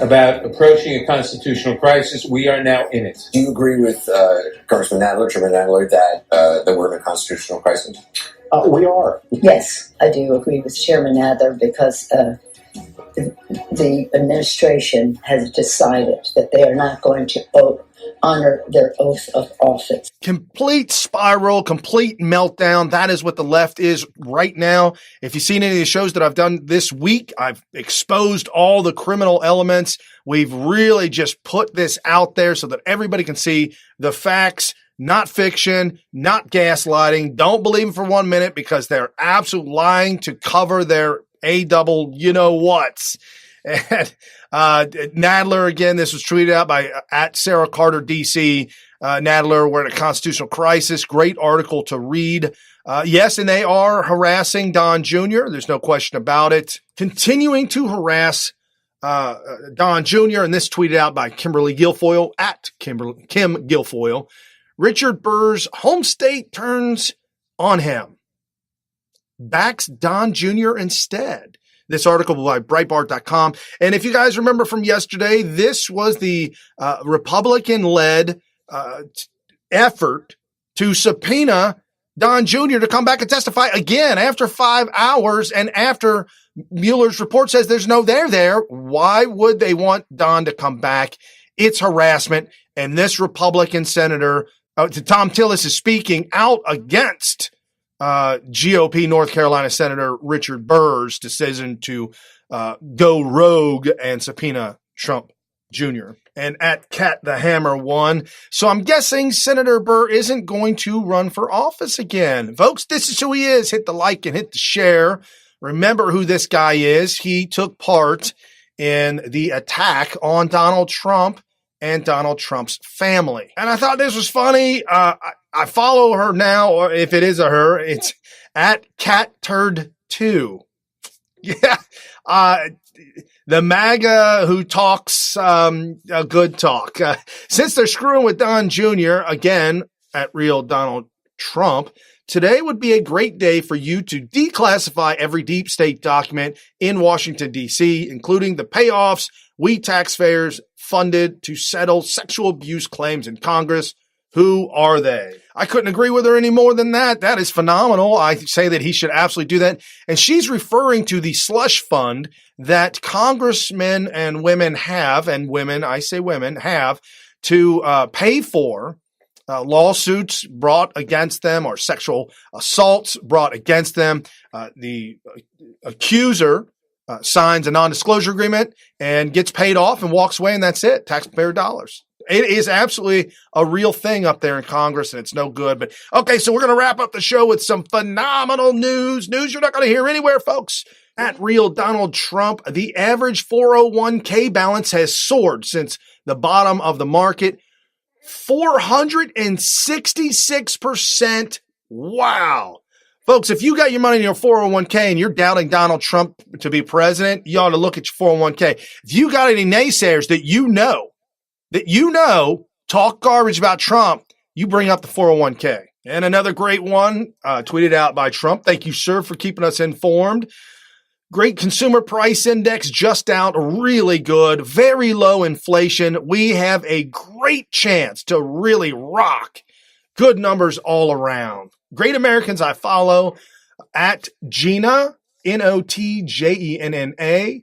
about approaching a constitutional crisis. We are now in it. Do you agree with Congressman Nadler, Chairman Nadler, that we're in a constitutional crisis? We are. Yes, I do agree with Chairman Nadler because the administration has decided that they are not going to honor their oath of office. Complete spiral, complete meltdown. That is what the left is right now. If you've seen any of the shows that I've done this week, I've exposed all the criminal elements. We've really just put this out there so that everybody can see the facts, not fiction, not gaslighting. Don't believe them for 1 minute because they're absolute lying to cover their double you-know-whats. And Nadler, again, this was tweeted out by at Sarah Carter, DC. Nadler, we're in a constitutional crisis. Great article to read. Yes, and they are harassing Don Jr. There's no question about it. Continuing to harass Don Jr., and this tweeted out by Kimberly Guilfoyle, at Kim Guilfoyle. Richard Burr's home state turns on him. Backs Don Jr. instead. This article by Breitbart.com. And if you guys remember from yesterday, this was the Republican-led effort to subpoena Don Jr. to come back and testify again after 5 hours and after Mueller's report says there's no there. Why would they want Don to come back? It's harassment. And this Republican senator, Tom Tillis, is speaking out against GOP North Carolina Senator Richard Burr's decision to go rogue and subpoena Trump Jr. And at Cat the Hammer won. So I'm guessing Senator Burr isn't going to run for office again. Folks, this is who he is. Hit the like and hit the share. Remember who this guy is. He took part in the attack on Donald Trump and Donald Trump's family. And I thought this was funny. I follow her now, or if it is a her, it's at CatTurd2. Yeah. The MAGA who talks a good talk. Since they're screwing with Don Jr., again, at Real Donald Trump, today would be a great day for you to declassify every deep state document in Washington, D.C., including the payoffs we taxpayers funded to settle sexual abuse claims in Congress. Who are they? I couldn't agree with her any more than that. That is phenomenal. I say that he should absolutely do that. And she's referring to the slush fund that congressmen and women have, and women, I say women, have to pay for lawsuits brought against them or sexual assaults brought against them. The accuser signs a non-disclosure agreement and gets paid off and walks away, and that's it. Taxpayer dollars. It is absolutely a real thing up there in Congress, and it's no good. But okay, so we're going to wrap up the show with some phenomenal news. News you're not going to hear anywhere, folks. At Real Donald Trump, the average 401k balance has soared since the bottom of the market. 466%. Wow. Folks, if you got your money in your 401k and you're doubting Donald Trump to be president, you ought to look at your 401k. If you got any naysayers that you know talk garbage about Trump, you bring up the 401k. And another great one tweeted out by Trump. Thank you, sir, for keeping us informed. Great consumer price index just out, really good, very low inflation. We have a great chance to really rock. Good numbers all around. Great Americans I follow at Gina, Notjenna.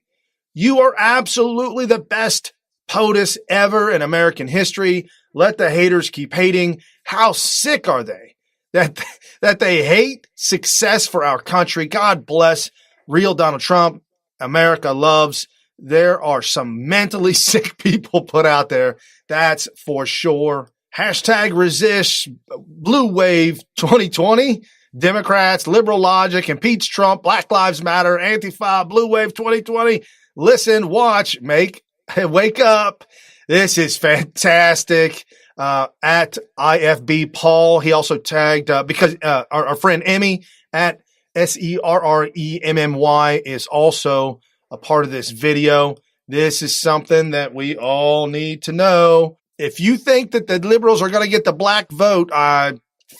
You are absolutely the best POTUS ever in American history. Let the haters keep hating. How sick are they that they hate success for our country? God bless Real Donald Trump. America loves. There are some mentally sick people put out there. That's for sure. Hashtag resist Blue Wave 2020. Democrats, liberal logic, impeach Trump, Black Lives Matter, Antifa, Blue Wave 2020. Listen, watch, wake up. This is fantastic. At IFB Paul, he also tagged, because our friend Emmy at SERREMMY is also a part of this video. This is something that we all need to know. If you think that the liberals are going to get the black vote,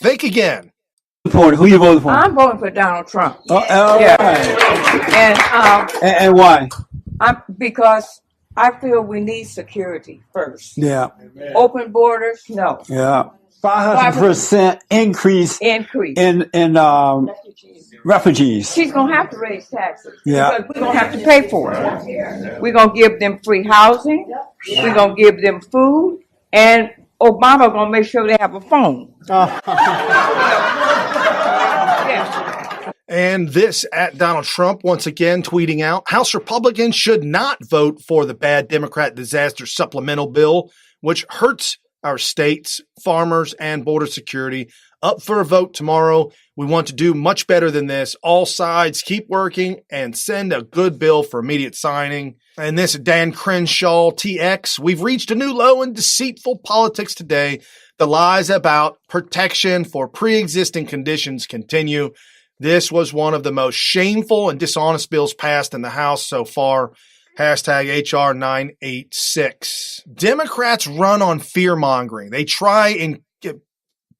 think again. Who you voting for? I'm voting for Donald Trump. Yeah. And why? Because I feel we need security first. Yeah. Open borders, no. Yeah. 500% increase in refugees. She's going to have to raise taxes. Yeah. Because we're going to have to pay for it. We're going to give them free housing. We're going to give them food. And Obama going to make sure they have a phone. And this at Donald Trump, once again, tweeting out, House Republicans should not vote for the bad Democrat disaster supplemental bill, which hurts our states, farmers, and border security. Up for a vote tomorrow. We want to do much better than this. All sides keep working and send a good bill for immediate signing. And this Dan Crenshaw, TX, we've reached a new low in deceitful politics today. The lies about protection for pre-existing conditions continue. This was one of the most shameful and dishonest bills passed in the House so far. Hashtag HR 986. Democrats run on fear-mongering. They try and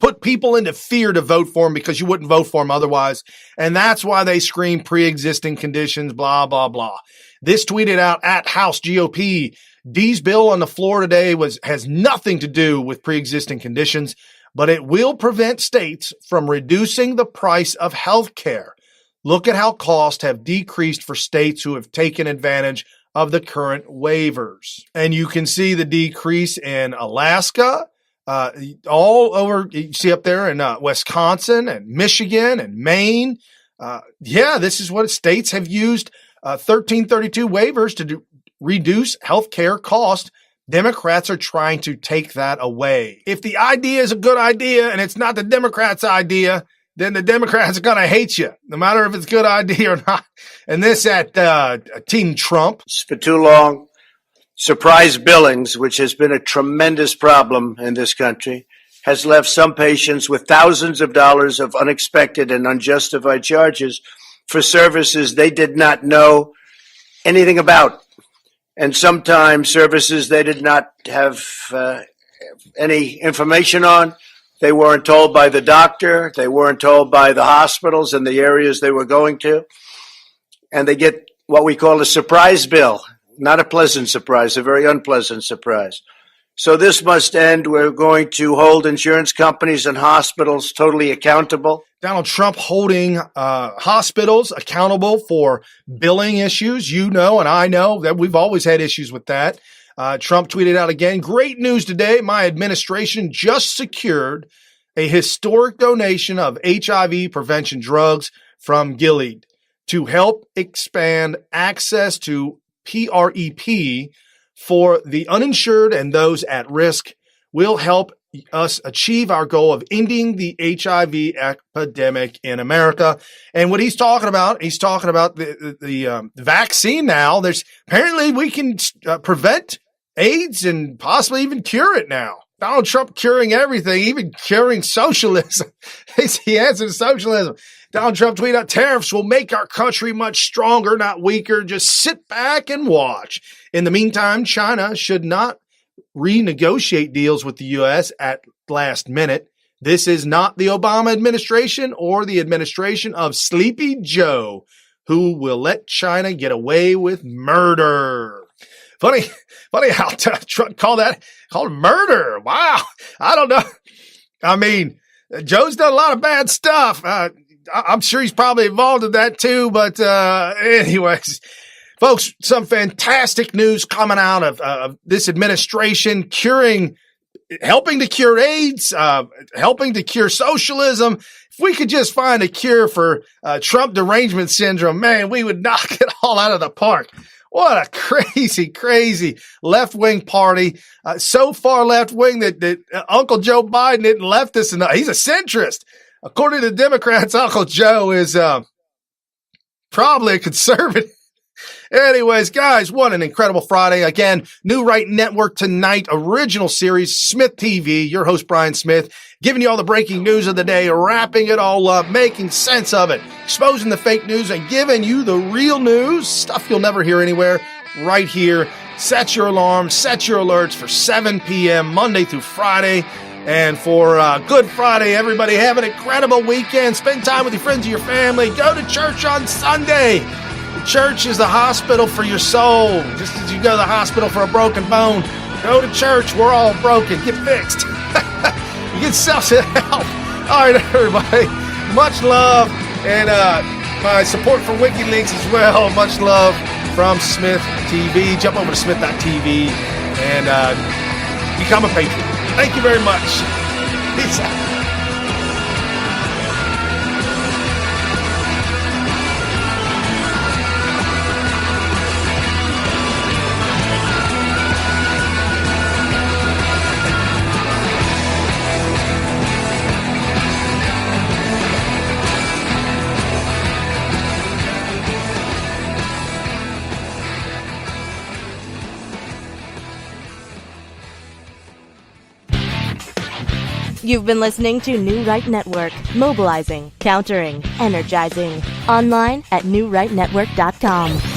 put people into fear to vote for them because you wouldn't vote for them otherwise. And that's why they scream pre-existing conditions, blah, blah, blah. This tweeted out at House GOP. Dee's bill on the floor today has nothing to do with pre-existing conditions, but it will prevent states from reducing the price of health care. Look at how costs have decreased for states who have taken advantage of the current waivers. And you can see the decrease in Alaska, all over, you see up there in Wisconsin and Michigan and Maine. This is what states have used 1332 waivers to reduce healthcare costs. Democrats are trying to take that away. If the idea is a good idea and it's not the Democrats' idea, then the Democrats are going to hate you, no matter if it's a good idea or not. And this at Team Trump. For too long, surprise billings, which has been a tremendous problem in this country, has left some patients with thousands of dollars of unexpected and unjustified charges for services they did not know anything about. And sometimes services they did not have any information on. They weren't told by the doctor. They weren't told by the hospitals in the areas they were going to. And they get what we call a surprise bill. Not a pleasant surprise, a very unpleasant surprise. So this must end. We're going to hold insurance companies and hospitals totally accountable. Donald Trump holding hospitals accountable for billing issues. You know, and I know that we've always had issues with that. Trump tweeted out again, great news today. My administration just secured a historic donation of HIV prevention drugs from Gilead to help expand access to PrEP for the uninsured and those at risk. Will help us achieve our goal of ending the HIV epidemic in America. And what he's talking about the vaccine now. There's apparently we can prevent AIDS and possibly even cure it now. Donald Trump curing everything, even curing socialism. He answered socialism. Donald Trump tweeted out, tariffs will make our country much stronger, not weaker. Just sit back and watch. In the meantime, China should not renegotiate deals with the U.S. at last minute. This is not the Obama administration or the administration of Sleepy Joe, who will let China get away with murder. Funny how Trump called it murder. Wow. I don't know. I mean, Joe's done a lot of bad stuff. I'm sure he's probably involved in that too. But anyways, folks, some fantastic news coming out of this administration helping to cure AIDS, helping to cure socialism. If we could just find a cure for Trump derangement syndrome, man, we would knock it all out of the park. What a crazy, crazy left-wing party. So far left-wing that Uncle Joe Biden isn't leftist enough. He's a centrist. According to the Democrats, Uncle Joe is probably a conservative. Anyways, guys, what an incredible Friday. Again, New Right Network tonight, original series, SmythTV. Your host, Brian Smith, giving you all the breaking news of the day, wrapping it all up, making sense of it, exposing the fake news, and giving you the real news, stuff you'll never hear anywhere, right here. Set your alarm, set your alerts for 7 p.m. Monday through Friday. And for Good Friday, everybody have an incredible weekend. Spend time with your friends and your family. Go to church on Sunday. Church is the hospital for your soul. Just as you go to the hospital for a broken bone, go to church. We're all broken. Get fixed. You get self-help. All right, everybody. Much love. And my support for WikiLeaks as well. Much love from Smith TV. Jump over to smith.tv and become a patron. Thank you very much. Peace out. You've been listening to New Right Network, mobilizing, countering, energizing. Online at newrightnetwork.com.